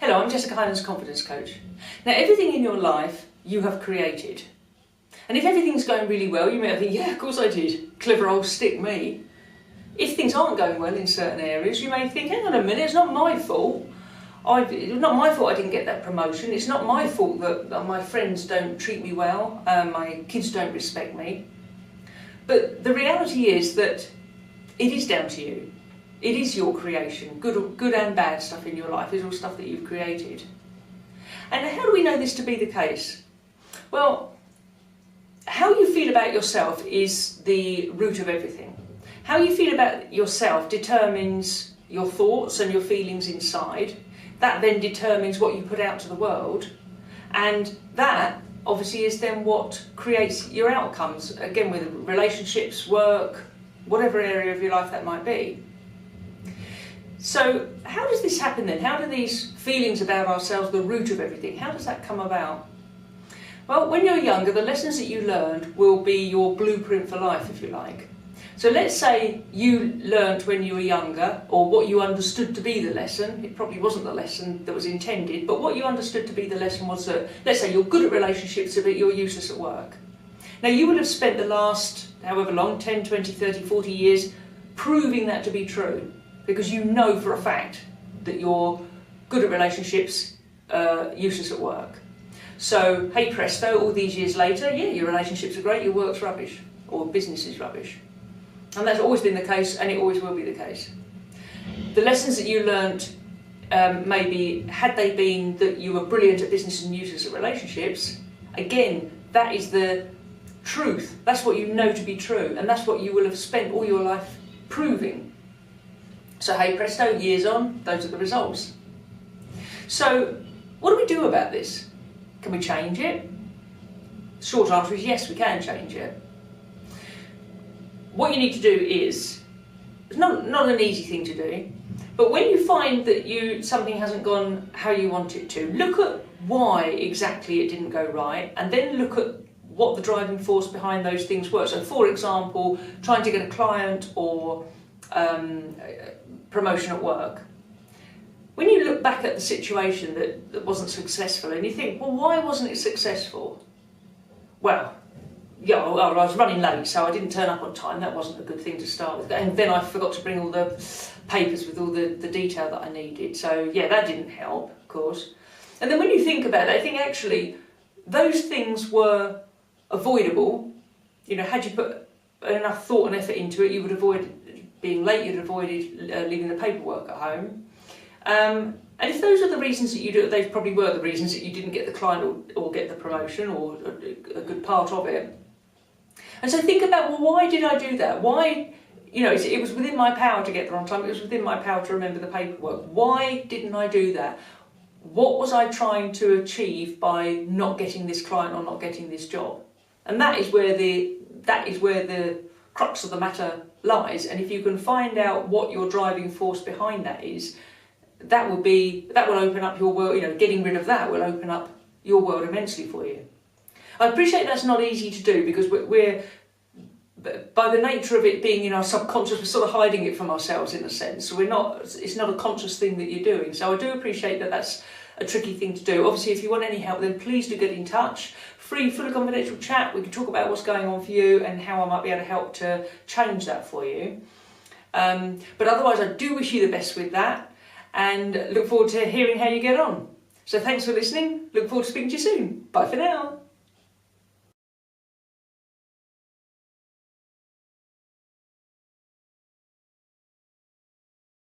Hello, I'm Jessica Hylands, Confidence Coach. Now, everything in your life you have created. And if everything's going really well, you may think, yeah, of course I did. Clever old stick me. If things aren't going well in certain areas, you may think, hang on a minute, it's not my fault. It's not my fault I didn't get that promotion. It's not my fault that my friends don't treat me well, my kids don't respect me. But the reality is that it is down to you. It is your creation. Good and bad stuff in your life is all stuff that you've created. And how do we know this to be the case? Well, how you feel about yourself is the root of everything. How you feel about yourself determines your thoughts and your feelings inside. That then determines what you put out to the world. And that obviously is then what creates your outcomes, again with relationships, work, whatever area of your life that might be. So how does this happen then? How do these feelings about ourselves, the root of everything, how does that come about? Well, when you're younger, the lessons that you learned will be your blueprint for life, if you like. So let's say you learned when you were younger, or what you understood to be the lesson. It probably wasn't the lesson that was intended, but what you understood to be the lesson was that, let's say you're good at relationships, but you're useless at work. Now you would have spent the last, however long, 10, 20, 30, 40 years proving that to be true, because you know for a fact that you're good at relationships, useless at work. So, hey presto, all these years later, yeah, your relationships are great, your work's rubbish, or business is rubbish. And that's always been the case, and it always will be the case. The lessons that you learnt, maybe, had they been that you were brilliant at business and useless at relationships, again, that is the truth. That's what you know to be true, and that's what you will have spent all your life proving. So hey presto, years on, those are the results. So what do we do about this? Can we change it? The short answer is yes, we can change it. What you need to do is, it's not an easy thing to do, but when you find that something hasn't gone how you want it to, look at why exactly it didn't go right, and then look at what the driving force behind those things were. So for example, trying to get a client or promotion at work. When you look back at the situation that wasn't successful and you think, well, why wasn't it successful? Well, yeah, I was running late, so I didn't turn up on time. That wasn't a good thing to start with. And then I forgot to bring all the papers with all the detail that I needed. So yeah, that didn't help, of course. And then when you think about it, I think actually those things were avoidable. You know, had you put enough thought and effort into it, you would avoid being late, you'd avoided leaving the paperwork at home. And if those are the reasons that you do it, they probably were the reasons that you didn't get the client or get the promotion or a good part of it. And so think about, well, why did I do that? Why, you know, it was within my power to get there on time, it was within my power to remember the paperwork. Why didn't I do that? What was I trying to achieve by not getting this client or not getting this job? And that is where the crux of the matter lies. And if you can find out what your driving force behind that is, that will open up your world. You know, getting rid of that will open up your world immensely for you. I appreciate that's not easy to do, because we're by the nature of it being in our subconscious, we're sort of hiding it from ourselves in a sense. So it's not a conscious thing that you're doing. So I do appreciate that that's a tricky thing to do. Obviously, if you want any help, then please do get in touch. Free, fully confidential chat. We can talk about what's going on for you and how I might be able to help to change that for you. But otherwise, I do wish you the best with that, and look forward to hearing how you get on. So thanks for listening. Look forward to speaking to you soon. Bye for now.